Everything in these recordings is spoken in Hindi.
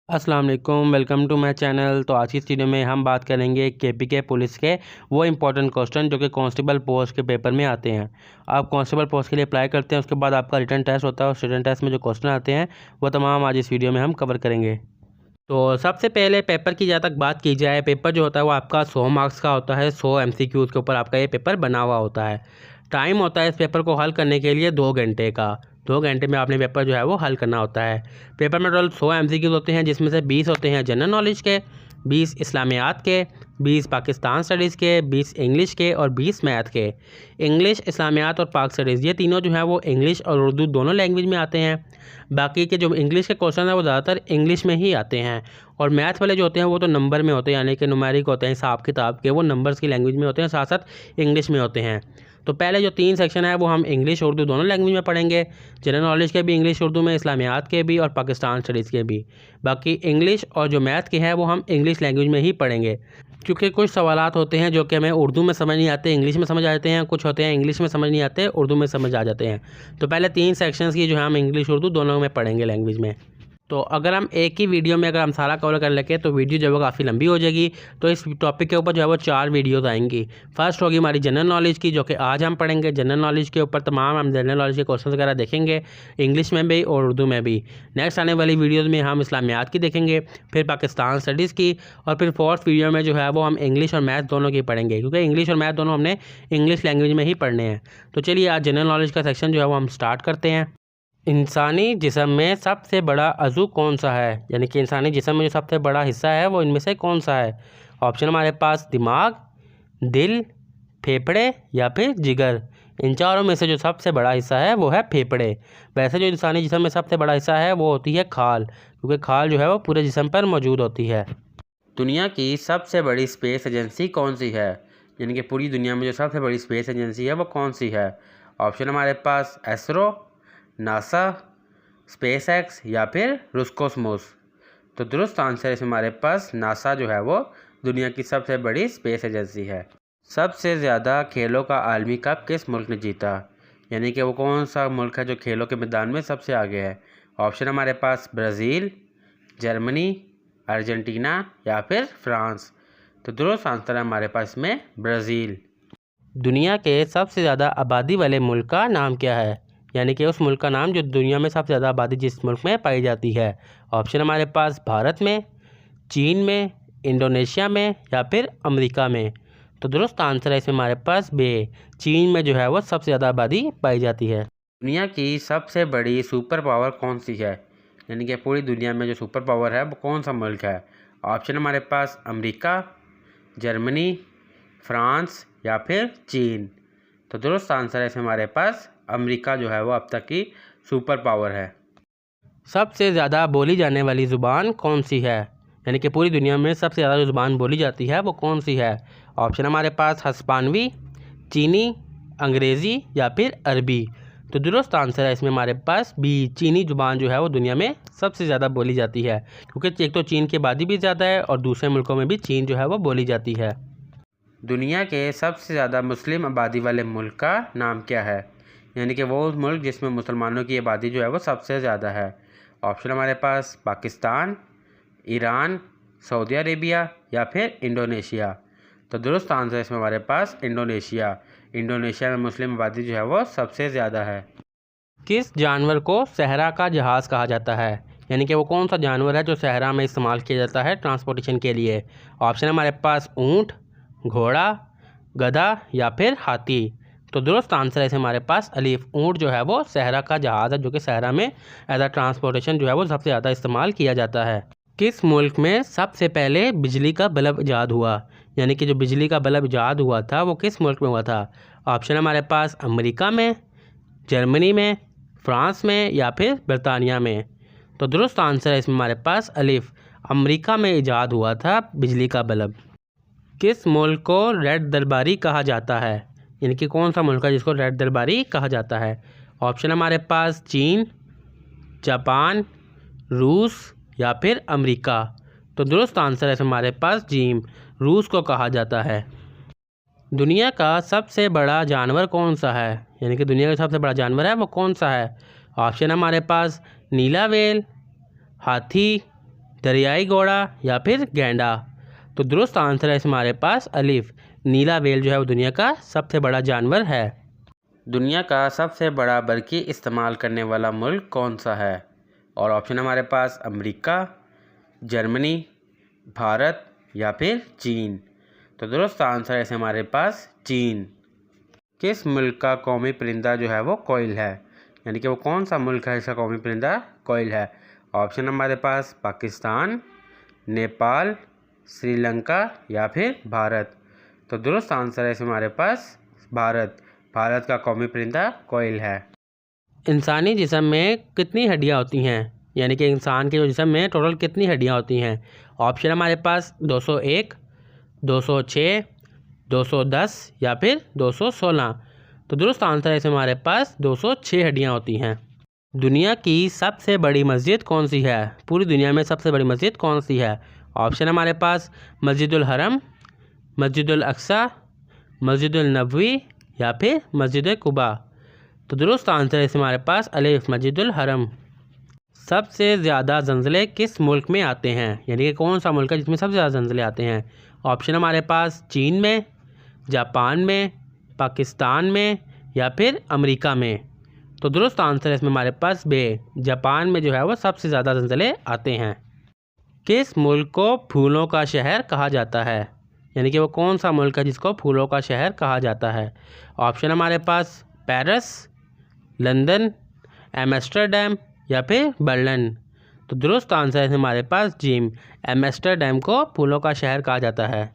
अस्सलाम वालेकुम, वेलकम टू माय चैनल। तो आज की इस वीडियो में हम बात करेंगे केपीके पुलिस के वो इंपॉर्टेंट क्वेश्चन जो कि कांस्टेबल पोस्ट के पेपर में आते हैं। आप कांस्टेबल पोस्ट के लिए अप्लाई करते हैं, उसके बाद आपका रिटन टेस्ट होता है। उस रिटन टेस्ट में जो क्वेश्चन आते हैं वो तमाम आज इस वीडियो में हम कवर करेंगे। तो सबसे पहले पेपर की जहाँ तक बात की जाए, पेपर जो होता है वो आपका 100 मार्क्स का होता है। 100 MCQs के ऊपर आपका ये पेपर बना हुआ होता है। टाइम होता है इस पेपर को हल करने के लिए 2 घंटे का। 2 घंटे में आपने पेपर जो है वो हल करना होता है। पेपर में टोटल 100 MCQs होते हैं, जिसमें से 20 होते हैं जनरल नॉलेज के, 20 इस्लामियात के, 20 पाकिस्तान स्टडीज़ के, 20 इंग्लिश के और 20 मैथ के। इंग्लिश, इस्लामियात और पाक स्टडीज़ ये तीनों जो है वो इंग्लिश और उर्दू दोनों लैंग्वेज में आते हैं। बाकी के जो इंग्लिश के क्वेश्चन हैं वो ज़्यादातर इंग्लिश में ही आते हैं। और मैथ वाले जो होते हैं वो तो नंबर में होते हैं, यानी कि न्यूमेरिक होते हैं, हिसाब किताब के, वो नंबर्स की लैंग्वेज में होते हैं, साथ साथ इंग्लिश में होते हैं। तो पहले जो 3 सेक्शन है वो हम इंग्लिश उर्दू दोनों लैंग्वेज में पढ़ेंगे। जनरल नॉलेज के भी इंग्लिश उर्दू में, इस्लामियात के भी और पाकिस्तान स्टडीज़ के भी। बाकी इंग्लिश और जो मैथ के हैं वो हम इंग्लिश लैंग्वेज में ही पढ़ेंगे, क्योंकि कुछ सवालात होते हैं जो कि हमें उर्दू में समझ नहीं आते, इंग्लिश में समझ आ जाते हैं। कुछ होते हैं इंग्लिश में समझ नहीं आते, उर्दू में समझ आ जाते हैं। तो पहले 3 सेक्शंस की जो है हम इंग्लिश उर्दू दोनों में पढ़ेंगे लैंग्वेज में। तो अगर हम एक ही वीडियो में अगर हम सारा कवर कर लेंगे तो वीडियो जो है वो काफ़ी लंबी हो जाएगी। तो इस टॉपिक के ऊपर जो है वो 4 वीडियोज़ आएंगी। फर्स्ट होगी हमारी जनरल नॉलेज की, जो कि आज हम पढ़ेंगे। जनरल नॉलेज के ऊपर तमाम हम जनरल नॉलेज के क्वेश्चन वगैरह देखेंगे, इंग्लिश में भी और उर्दू में भी। नेक्स्ट आने वाली वीडियोज़ में हम इस्लामियात की देखेंगे, फिर पाकिस्तान स्टडीज़ की, और फिर फोर्थ वीडियो में जो है वो हम इंग्लिश और मैथ दोनों की पढ़ेंगे, क्योंकि इंग्लिश और मैथ दोनों हमने इंग्लिश लैंग्वेज में ही पढ़ने हैं। तो चलिए आज जनरल नॉलेज का सेक्शन जो है वो हम स्टार्ट करते हैं। इंसानी जिस्म में सबसे बड़ा अज़ू कौन सा है, यानी कि इंसानी जिस्म में जो सबसे बड़ा हिस्सा है वो इनमें से कौन सा है। ऑप्शन हमारे पास दिमाग, दिल, फेफड़े या फिर जिगर। इन चारों में से जो सबसे बड़ा हिस्सा है वो है फेफड़े। वैसे जो इंसानी जिस्म में सबसे बड़ा हिस्सा है वो होती है खाल, क्योंकि खाल जो है वो पूरे जिस्म पर मौजूद होती है। दुनिया की सबसे बड़ी स्पेस एजेंसी कौन सी है, यानी कि पूरी दुनिया में जो सबसे बड़ी स्पेस एजेंसी है वो कौन सी है। ऑप्शन हमारे पास एसरो, नासा, स्पेस एक्स या फिर रोस्कोसमोस। तो दुरुस्त आंसर है हमारे पास नासा जो है वो दुनिया की सबसे बड़ी स्पेस एजेंसी है। सबसे ज़्यादा खेलों का आलमी कप किस मुल्क ने जीता, यानी कि वो कौन सा मुल्क है जो खेलों के मैदान में सबसे आगे है। ऑप्शन हमारे पास ब्राज़ील, जर्मनी, अर्जेंटीना या फिर फ्रांस। तो दुरुस्त आंसर है हमारे पास में ब्राज़ील। दुनिया के सबसे ज़्यादा आबादी वाले मुल्क का नाम क्या है, यानी कि उस मुल्क का नाम जो दुनिया में सबसे ज़्यादा आबादी जिस मुल्क में पाई जाती है। ऑप्शन हमारे पास भारत में, चीन में, इंडोनेशिया में या फिर अमेरिका में। तो दुरुस्त आंसर है इसमें हमारे पास बे, चीन में जो है वो सबसे ज़्यादा आबादी पाई जाती है। दुनिया की सबसे बड़ी सुपर पावर कौन सी है, यानी कि पूरी दुनिया में जो सुपर पावर है वो कौन सा मुल्क है। ऑप्शन हमारे पास अमेरिका, जर्मनी, फ्रांस या फिर चीन। तो दुरुस्त आंसर है इसमें हमारे पास अमेरिका जो है वो अब तक की सुपर पावर है। सबसे ज़्यादा बोली जाने वाली ज़ुबान कौन सी है, यानी कि पूरी दुनिया में सबसे ज़्यादा जो ज़ुबान बोली जाती है वो कौन सी है। ऑप्शन हमारे पास हस्पानवी, चीनी, अंग्रेज़ी या फिर अरबी। तो दुरुस्त आंसर है इसमें हमारे पास बी, चीनी ज़ुबान जो है वो दुनिया में सबसे ज़्यादा बोली जाती है, क्योंकि एक तो चीन की आबादी भी ज़्यादा है और दूसरे मुल्कों में भी चीन जो है वो बोली जाती है। दुनिया के सबसे ज़्यादा मुस्लिम आबादी वाले मुल्क का नाम क्या है, यानी कि वो मुल्क जिसमें मुसलमानों की आबादी जो है वो सबसे ज़्यादा है। ऑप्शन हमारे पास पाकिस्तान, ईरान, सऊदी अरेबिया या फिर इंडोनेशिया। तो दुरुस्त आंसर है इसमें हमारे पास इंडोनेशिया। इंडोनेशिया में मुस्लिम आबादी जो है वो सबसे ज़्यादा है। किस जानवर को सहरा का जहाज़ कहा जाता है, यानी कि वो कौन सा जानवर है जो सहरा में इस्तेमाल किया जाता है ट्रांसपोर्टेशन के लिए। ऑप्शन हमारे पास ऊँट, घोड़ा, गधा या फिर हाथी। तो दुरुस्त आंसर है हमारे पास अलीफ, ऊँट जो है वो सहरा का जहाज़ है, जो कि सहरा में एज अ ट्रांसपोर्टेशन जो है वो सबसे ज़्यादा इस्तेमाल किया जाता है। किस मुल्क में सबसे पहले बिजली का बल्ब ईजाद हुआ, यानी कि जो बिजली का बल्ब ईजाद हुआ था वो किस मुल्क में हुआ था। ऑप्शन हमारे पास अमेरिका में, जर्मनी में, फ्रांस में या फिर बरतानिया में। तो दुरुस्त आंसर है इसमें हमारे पास अलीफ, अमेरिका में ईजाद हुआ था बिजली का बल्ब। किस मुल्क को रेड दरबारी कहा जाता है, यानी कि कौन सा मुल्क है जिसको रेड दरबारी कहा जाता है। ऑप्शन हमारे पास चीन, जापान, रूस या फिर अमेरिका। तो दुरुस्त आंसर है हमारे पास जीम, रूस को कहा जाता है। दुनिया का सबसे बड़ा जानवर कौन सा है, यानी कि दुनिया का सबसे बड़ा जानवर है वो कौन सा है। ऑप्शन हमारे पास नीला व्हेल, हाथी, दरियाई घोड़ा या फिर गैंडा। तो दुरुस्त आंसर है हमारे पास अलिफ, नीला व्हेल जो है वो दुनिया का सबसे बड़ा जानवर है। दुनिया का सबसे बड़ा बरकी इस्तेमाल करने वाला मुल्क कौन सा है? और ऑप्शन हमारे पास अमेरिका, जर्मनी, भारत या फिर चीन। तो दुरुस्त आंसर है हमारे पास चीन। किस मुल्क का कौमी परिंदा जो है वो कोयल है? यानी कि वो कौन सा मुल्क है जिसका कौमी परिंदा कोयल है? ऑप्शन हमारे पास पाकिस्तान, नेपाल, श्रीलंका या फिर भारत। तो दुरुस्त आंसर है हमारे पास भारत। भारत का कौमी परिंदा कोयल है। इंसानी जिस्म में कितनी हड्डियां होती हैं? यानी कि इंसान के जिस्म में टोटल कितनी हड्डियां होती हैं? ऑप्शन हमारे पास 201, 206, 210 या फिर 216। तो दुरुस्त आंसर है हमारे पास 206 हड्डियां होती हैं। दुनिया की सबसे बड़ी मस्जिद कौन सी है? पूरी दुनिया में सबसे बड़ी मस्जिद कौन सी है? ऑप्शन हमारे पास मस्जिदुल हरम, मस्जिदुल अक्सा, मस्जिदुल नबवी या फिर मस्जिद कुबा। तो दुरुस्त आंसर है हमारे पास अलिफ, मस्जिदुल हरम। सबसे ज़्यादा ज़ल्ज़ले किस मुल्क में आते हैं? यानी कि कौन सा मुल्क है जिसमें सबसे ज़्यादा ज़ल्ज़ले आते हैं? ऑप्शन हमारे पास चीन में, जापान में, पाकिस्तान में या फिर अमेरिका में। तो दुरुस्त आंसर है इसमें हमारे पास बे, जापान में जो है वो सबसे ज़्यादा ज़ल्ज़ले आते हैं। किस मुल्क को फूलों का शहर कहा जाता है? यानी कि वो कौन सा मुल्क है जिसको फूलों का शहर कहा जाता है? ऑप्शन हमारे पास पेरिस, लंदन, एम्स्टर्डम या फिर बर्लिन। तो दुरुस्त आंसर है हमारे पास जिम, एम्स्टर्डम को फूलों का शहर कहा जाता है।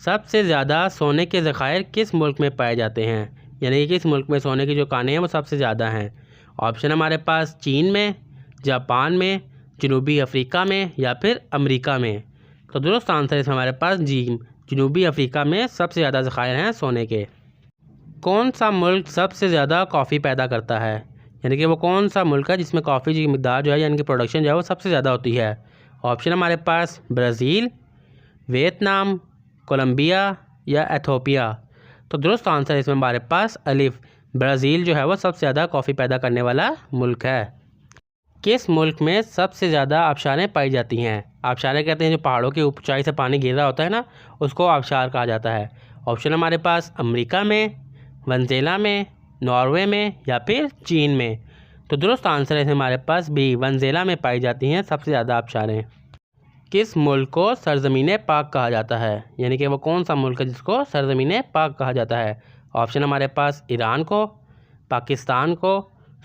सबसे ज़्यादा सोने के ज़खायर किस मुल्क में पाए जाते हैं? यानी कि किस मुल्क में सोने की जो कानें हैं वो सबसे ज़्यादा हैं? ऑप्शन हमारे पास चीन में, जापान में, जनूबी अफ्रीका में या फिर अमेरिका में। तो दुरुस्त आंसर है हमारे पास जिम, जनूबी अफ्रीका में सबसे ज़्यादा ज़खायर हैं सोने के। कौन सा मुल्क सबसे ज़्यादा कॉफ़ी पैदा करता है? यानी कि वो कौन सा मुल्क है जिसमें कॉफ़ी की मिकदार जो है यानी कि प्रोडक्शन जो है वो सबसे ज़्यादा होती है? ऑप्शन हमारे पास ब्राज़ील, वियतनाम, कोलंबिया या एथोपिया। तो दुरुस्त आंसर है इसमें हमारे पास अलिफ, ब्राज़ील जो है वो सबसे ज़्यादा कॉफ़ी पैदा करने वाला मुल्क है। किस मुल्क में सबसे ज़्यादा आबशारें पाई जाती हैं? आबशारें कहते हैं जो पहाड़ों की ऊंचाई से पानी गिर रहा होता है ना, उसको आबशार कहा जाता है। ऑप्शन हमारे पास अमेरिका में, वेनेज़ुएला में, नॉर्वे में या फिर चीन में। तो दुरुस्त आंसर है हमारे पास बी, वेनेज़ुएला में पाई जाती हैं सबसे ज़्यादा आबशारें। किस मुल्क को सरज़मीन पाक कहा जाता है? यानी कि वो कौन सा मुल्क है जिसको सरज़मीन पाक कहा जाता है? ऑप्शन हमारे पास ईरान को, पाकिस्तान को,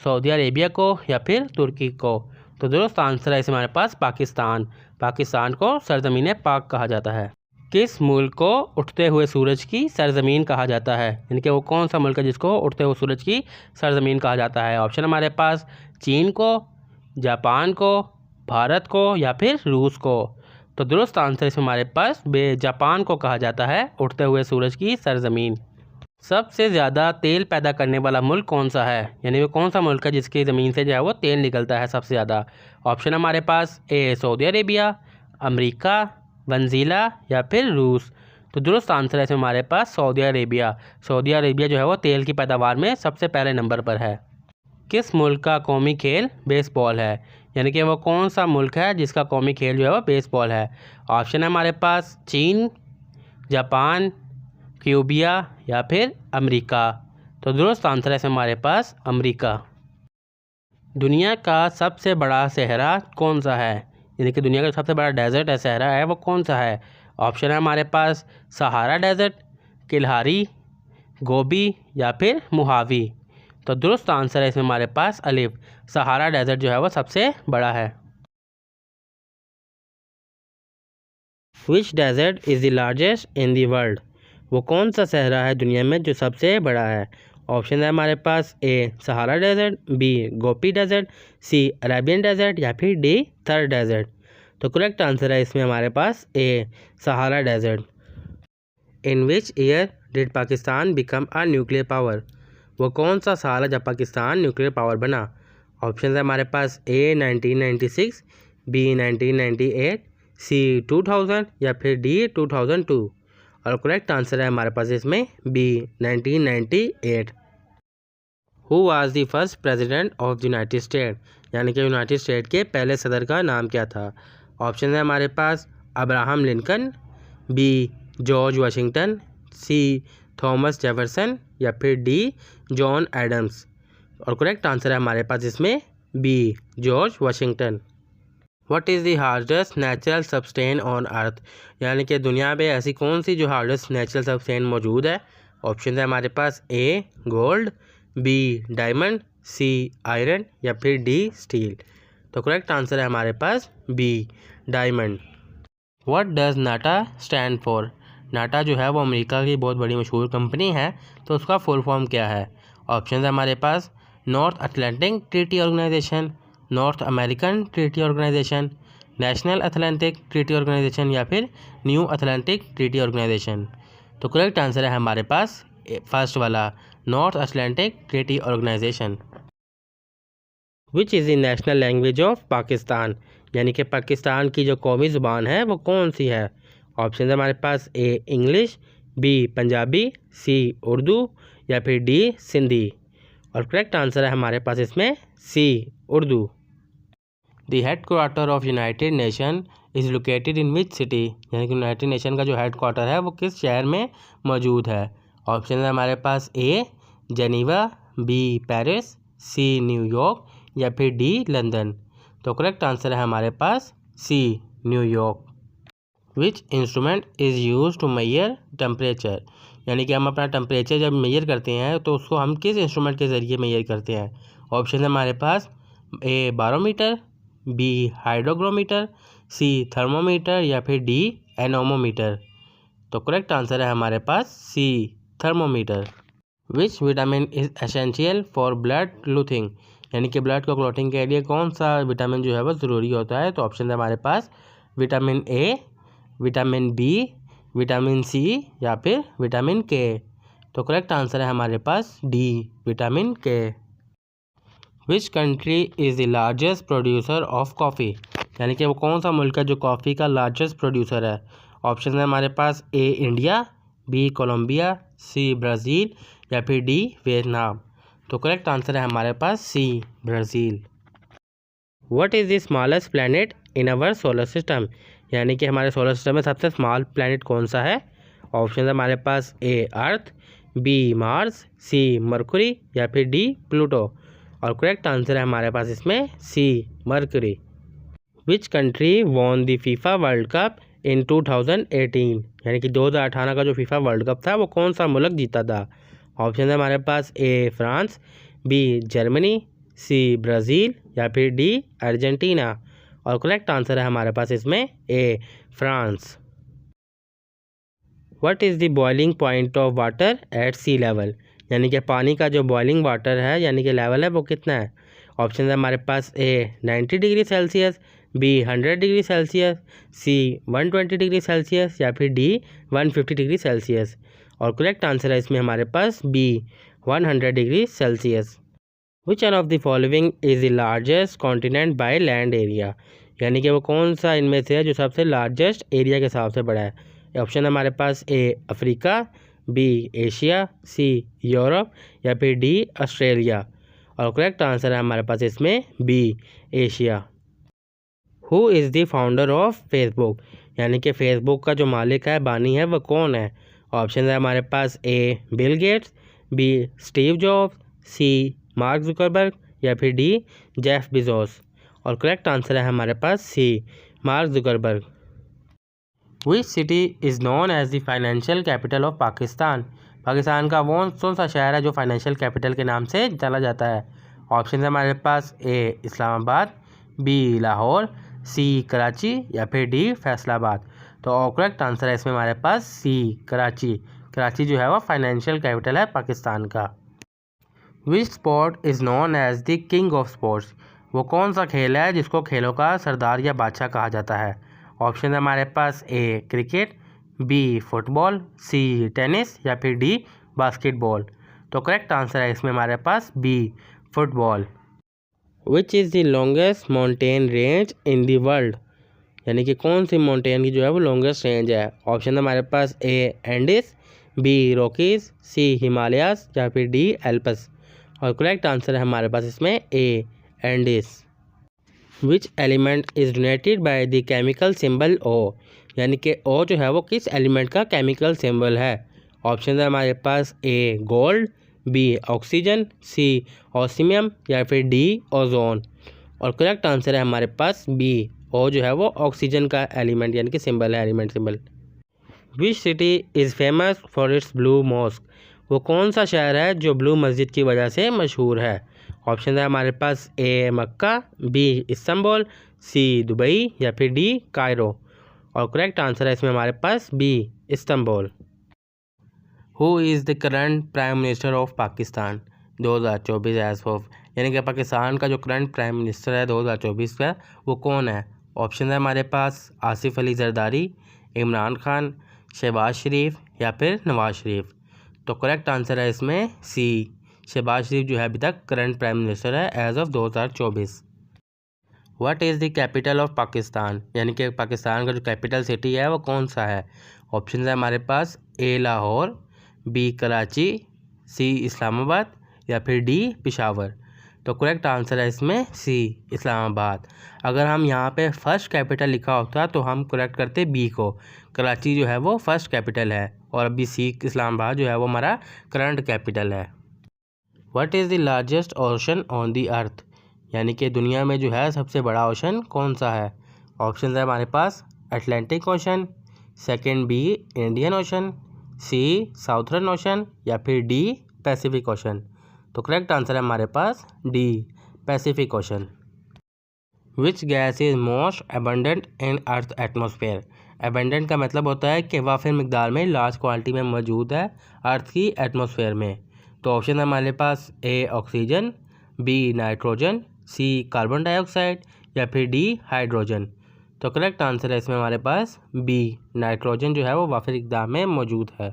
सऊदी अरेबिया को या फिर तुर्की को। तो दुरुस्त आंसर है हमारे पास पाकिस्तान, पाकिस्तान को सरज़मीन पाक कहा जाता है। किस मुल्क को उठते हुए सूरज की सरज़मीन कहा जाता है? यानी कि वो कौन सा मुल्क है जिसको उठते हुए सूरज की सरज़मीन कहा जाता है? ऑप्शन हमारे पास चीन को, जापान को, भारत को या फिर रूस को। तो दुरुस्त आंसर इसमें हमारे पास बे, जापान को कहा जाता है उठते हुए सूरज की सरज़मीन। सबसे ज़्यादा तेल पैदा करने वाला मुल्क कौन सा है? यानी वो कौन सा मुल्क है जिसकी ज़मीन से जो है वो तेल निकलता है सबसे ज़्यादा? ऑप्शन हमारे पास ए सऊदी अरेबिया, अमेरिका, वेनेज़ुएला या फिर रूस। तो दुरुस्त आंसर है इसमें हमारे पास सऊदी अरेबिया। सऊदी अरेबिया जो है वो तेल की पैदावार में सबसे पहले नंबर पर है। किस मुल्क का कौमी खेल बेसबॉल है? यानी कि वो कौन सा मुल्क है जिसका कौमी खेल जो है वो बेसबॉल है? ऑप्शन है हमारे पास चीन, जापान, क्यूबिया या फिर अमेरिका। तो दुरुस्त आंसर है हमारे पास अमेरिका। दुनिया का सबसे बड़ा सहरा कौन सा है? यानी कि दुनिया का सबसे बड़ा डेजर्ट है, सहरा है, वो कौन सा है? ऑप्शन है हमारे पास सहारा डेजर्ट, किलहारी, गोबी या फिर मोहावी। तो दुरुस्त आंसर है इसमें हमारे पास अलिफ, सहारा डेजर्ट जो है वो सबसे बड़ा है। Which desert is the largest in the world? वो कौन सा सहरा है दुनिया में जो सबसे बड़ा है? ऑप्शन है हमारे पास A Sahara desert, B Gopi desert, C Arabian desert या फिर डी थर डेजर्ट। तो करेक्ट आंसर है इसमें हमारे पास A Sahara desert. In which year did Pakistan become a nuclear power? वो कौन सा साल है जब पाकिस्तान न्यूक्लियर पावर बना? ऑप्शन है हमारे पास ए 1996, बी 1998, सी 2000 या फिर डी 2002। और करेक्ट आंसर है हमारे पास इसमें B 1998। Who was the first president of the United State? यानी कि यूनाइटेड स्टेट के पहले सदर का नाम क्या था? ऑप्शन है हमारे पास Abraham Lincoln, B George Washington, C Thomas Jefferson या फिर डी जॉन एडम्स। और करेक्ट आंसर है हमारे पास इसमें B George Washington. What is the hardest natural substance on earth, यानी कि दुनिया में ऐसी कौन सी जो हार्डेस्ट नेचुरल सब्सटेन मौजूद है। ऑप्शन है हमारे पास A gold, B diamond, C iron या फिर डी स्टील। तो करेक्ट आंसर है हमारे पास B diamond. What does NATO stand for, NATO जो है वो अमेरिका की बहुत बड़ी मशहूर कंपनी है, तो उसका फुल फॉर्म क्या है। ऑप्शन है हमारे पास North Atlantic Treaty Organisation, North American Treaty Organisation, National Atlantic Treaty Organisation या फिर न्यू अटलांटिक ट्रीटी ऑर्गेनाइजेशन। तो करेक्ट आंसर है हमारे पास फर्स्ट वाला North Atlantic Treaty Organisation. Which is the national language of Pakistan, यानी कि पाकिस्तान की जो कौमी ज़ुबान है वो कौन सी है। ऑप्शन है हमारे पास ए इंग्लिश, बी पंजाबी, सी उर्दू या फिर डी सिंधी। और करेक्ट आंसर है हमारे पास इसमें C Urdu. The head quarter of United Nation is located in which city, यानी कि यूनाइटेड नेशन का जो हेड क्वार्टर है वो किस शहर में मौजूद है। ऑप्शन है हमारे पास A Geneva, B Paris, C New York या फिर डी लंदन। तो करेक्ट आंसर है हमारे पास C New York. Which instrument is use to measure temperature, यानी कि हम अपना टेम्परेचर जब मेजर करते हैं तो उसको हम किस इंस्ट्रूमेंट के ज़रिए मेजर करते हैं। ऑप्शन है हमारे पास A barometer, B hygrometer, C thermometer या फिर डी एनोमोमीटर। तो करेक्ट आंसर है हमारे पास C thermometer. Which vitamin is essential for blood clotting, यानी कि ब्लड को क्लॉटिंग के लिए कौन सा विटामिन जो है वो ज़रूरी होता है। तो ऑप्शन है हमारे पास vitamin A, vitamin B, vitamin C या फिर विटामिन के। तो करेक्ट आंसर है हमारे पास डी विटामिन के। Which country is the largest producer of coffee, यानी कि वो कौन सा मुल्क है जो कॉफ़ी का लार्जेस्ट प्रोड्यूसर है। ऑप्शन है हमारे पास A India, B Colombia, C Brazil या फिर डी वियतनाम। तो करेक्ट आंसर है हमारे पास C Brazil. What is the smallest planet in our solar system, यानी कि हमारे सोलर सिस्टम में सबसे स्मॉल प्लैनेट कौन सा है। ऑप्शन है हमारे पास A earth, B Mars, C Mercury या फिर डी प्लूटो। और करेक्ट आंसर है हमारे पास इसमें C Mercury. Which country won the FIFA world cup in 2018, यानी कि 2018 का जो फीफा वर्ल्ड कप था वो कौन सा मुल्क जीता था। ऑप्शन है हमारे पास A France, B Germany, C Brazil या फिर डी अर्जेंटीना। और करेक्ट आंसर है हमारे पास इसमें A France. What is the boiling point of water at sea level, यानी कि पानी का जो बॉइलिंग वाटर है यानी कि लेवल है वो कितना है। ऑप्शन है हमारे पास A 90 degree Celsius, B 100 degree Celsius, C 120 degree Celsius या फिर डी 150 डिग्री सेल्सियस। और करेक्ट आंसर है इसमें हमारे पास B 100 degree Celsius. Which one of the following is the largest continent by land area, यानी कि वो कौन सा इनमें से है जो सबसे लार्जेस्ट एरिया के हिसाब से बड़ा है। ऑप्शन है हमारे पास A Africa, B Asia, C Europe या फिर डी ऑस्ट्रेलिया। और करेक्ट आंसर है हमारे पास इसमें B Asia. Who is the founder of Facebook, यानी कि फेसबुक का जो मालिक है बानी है वो कौन है। ऑप्शन है हमारे पास A Bill Gates, B Steve Jobs, C Mark Zuckerberg या फिर डी जेफ बेजोस। और करेक्ट आंसर है हमारे पास C Mark Zuckerberg. Which city is known as the financial capital of Pakistan, Pakistan का वो कौन सा शहर है जो फाइनेंशियल कैपिटल के नाम से जाना जाता है। ऑप्शन है हमारे पास ए इस्लामाबाद, बी लाहौर, सी कराची या फिर डी फैसलाबाद। तो करेक्ट आंसर है इसमें हमारे पास सी कराची। कराची जो है वो फाइनेंशियल कैपिटल है पाकिस्तान का। Which sport is known as the king of sports, वो कौन सा खेल है जिसको खेलों का सरदार या बादशाह कहा जाता है। ऑप्शन है हमारे पास A cricket, B football, C tennis या फिर डी बास्केटबॉल। तो करेक्ट आंसर है इसमें हमारे पास B football. Which is the longest mountain range in the world, यानी कि कौन सी माउंटेन की जो है वो लॉन्गेस्ट रेंज है। ऑप्शन है हमारे पास A Andes, B Rockies, C Himalayas या फिर डी एल्पस। और करेक्ट आंसर है हमारे पास इसमें A Andes. Which element is donated by the chemical symbol O, यानी कि ओ जो है वो किस एलिमेंट का केमिकल सिंबल है। ऑप्शन है हमारे पास A gold, B oxygen, C osmium या फिर डी ओजोन। और करेक्ट आंसर है हमारे पास बी, ओ जो है वो ऑक्सीजन का एलिमेंट यानी कि सिंबल है, element symbol. Which city is famous for its blue mosque, वो कौन सा शहर है जो ब्लू मस्जिद की वजह से मशहूर है। ऑप्शन है हमारे पास A Mecca, B Istanbul, C Dubai या फिर डी कायरो। और करेक्ट आंसर है इसमें हमारे पास B Istanbul. Who is the current prime minister of Pakistan 2024 as of, यानी कि पाकिस्तान का जो करंट प्राइम मिनिस्टर है 2024 का वो कौन है। ऑप्शन है हमारे पास आसिफ अली जरदारी, इमरान खान, शहबाज शरीफ या फिर नवाज शरीफ। तो करेक्ट आंसर है इसमें सी, शहबाज शरीफ जो है अभी तक करंट प्राइम मिनिस्टर है as of 2024। What is the capital of Pakistan, यानी कि पाकिस्तान का जो कैपिटल सिटी है वो कौन सा है। ऑप्शन है हमारे पास ए लाहौर, बी कराची, सी इस्लामाबाद या फिर डी पेशावर। तो करेक्ट आंसर है इसमें सी इस्लामाबाद। अगर हम यहाँ पे फर्स्ट कैपिटल लिखा होता तो हम करेक्ट करते बी को, कराची जो है वो फर्स्ट कैपिटल है और अभी सी इस्लामाबाद जो है वो हमारा करंट कैपिटल है। What is the largest ocean on the earth, यानी कि दुनिया में जो है सबसे बड़ा ओशन कौन सा है। ऑप्शन है हमारे पास Atlantic ocean, second B Indian ocean, C southern ocean या फिर डी पैसिफिक ओशन। तो करेक्ट आंसर है हमारे पास D Pacific ocean. Which gas is most abundant in earth atmosphere, abundant का मतलब होता है कि वाफिर मिकदार में लार्ज क्वांटिटी में मौजूद है अर्थ की एटमॉस्फेयर में। तो ऑप्शन है हमारे पास A oxygen, B nitrogen, C carbon dioxide या फिर डी हाइड्रोजन। तो करेक्ट आंसर है इसमें हमारे पास बी, नाइट्रोजन जो है वो वाफिर मिकदार में मौजूद है।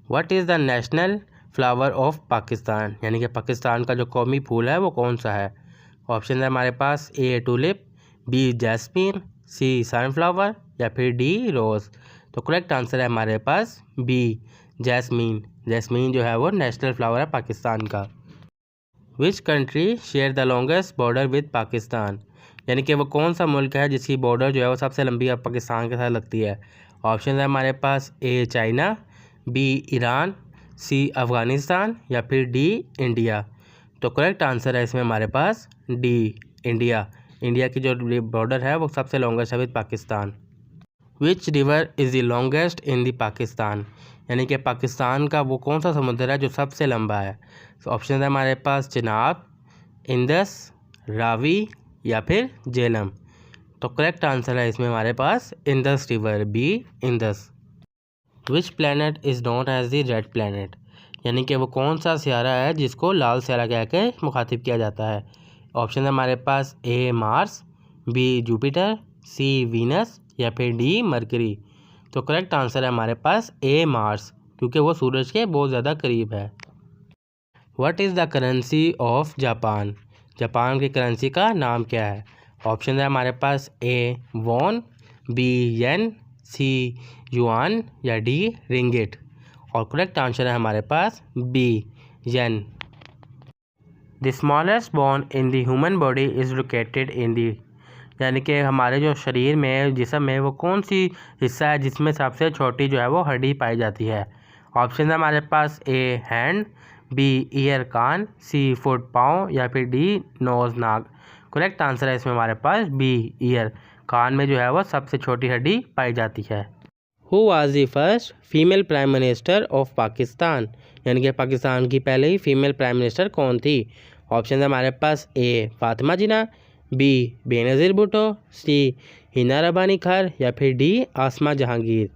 What is the national flower of Pakistan, यानी कि पाकिस्तान का जो कौमी फूल है वो कौन सा है। ऑप्शन है हमारे पास ए टूलिप, बी जैस्मीन, सी सनफ्लावर या फिर डी रोज़। तो करेक्ट आंसर है हमारे पास बी जैस्मीन, जैस्मीन जो है वो नेशनल फ्लावर है पाकिस्तान का। Which country share the longest border with Pakistan, यानी कि वो कौन सा मुल्क है जिसकी बॉर्डर जो है वो सबसे लंबी पाकिस्तान के साथ लगती है। ऑप्शन है हमारे पास ए चाइना, बी ईरान, सी अफ़गानिस्तान या फिर डी इंडिया। तो करेक्ट आंसर है इसमें हमारे पास डी इंडिया, इंडिया की जो बॉर्डर है वो सबसे लॉन्गेस्ट है with Pakistan. Which river is the longest in the Pakistan, यानी कि पाकिस्तान का वो कौन सा समुद्र है जो सबसे लंबा है। तो ऑप्शन है हमारे पास चिनाब, इंदस, रावी या फिर झेलम। तो करेक्ट आंसर है इसमें हमारे पास Indus river, B Indus. Which planet is known as the red planet, यानी कि वो कौन सा सियारा है जिसको लाल सियारा कह के मुखातिब किया जाता है। ऑप्शन है हमारे पास A Mars, B Jupiter, C Venus या फिर डी मरकरी। तो करेक्ट आंसर है हमारे पास ए मार्स, क्योंकि वो सूरज के बहुत ज़्यादा करीब है। What is the currency of Japan, Japan की करेंसी का नाम क्या है। ऑप्शन है हमारे पास A won, B yen, C yuan या डी रिंगिट। और करेक्ट आंसर है हमारे पास B yen. The smallest bone in the human body is located in the, यानी कि हमारे जो शरीर में जिस्म में वो कौन सी हिस्सा है जिसमें सबसे छोटी जो है वो हड्डी पाई जाती है। ऑप्शन है हमारे पास ए हैंड, बी ईयर कान, सी फुट पाँव या फिर डी नोज़ नाक। करेक्ट आंसर है इसमें हमारे पास बी ईयर, कान में जो है वो सबसे छोटी हड्डी पाई जाती है। Who was the first female prime minister of Pakistan, यानी कि पाकिस्तान की पहले ही फीमेल प्राइम मिनिस्टर कौन थी। ऑप्शन है हमारे पास ए फातिमा जिन्ना, बी बेनज़ीर भुट्टो, सी हिना रब्बानी खार या फिर डी आसमा जहांगीर।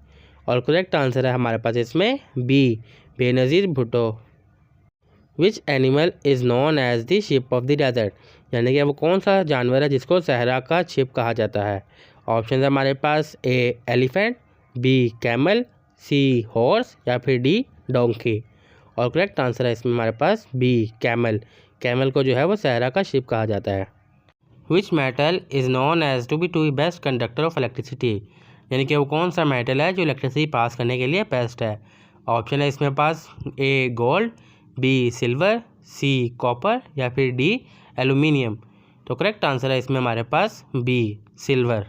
और करेक्ट आंसर है हमारे पास इसमें B Benazir Bhutto. Which animal is known as the ship of the desert, यानी कि वो कौन सा जानवर है जिसको सहरा का शिप कहा जाता है। ऑप्शन है हमारे पास ए elephant, B camel, sea horse या फिर डी डोंकी। और करेक्ट आंसर है इसमें हमारे पास बी कैमल, कैमल को जो है वो सहरा का शिप कहा जाता है। Which metal is known as to be best conductor of electricity, यानी कि वो कौन सा मेटल है जो इलेक्ट्रिसिटी पास करने के लिए बेस्ट है। ऑप्शन है इसमें पास A gold, B silver, C copper या फिर डी एलुमिनियम। तो करेक्ट आंसर है इसमें हमारे पास बी, सिल्वर।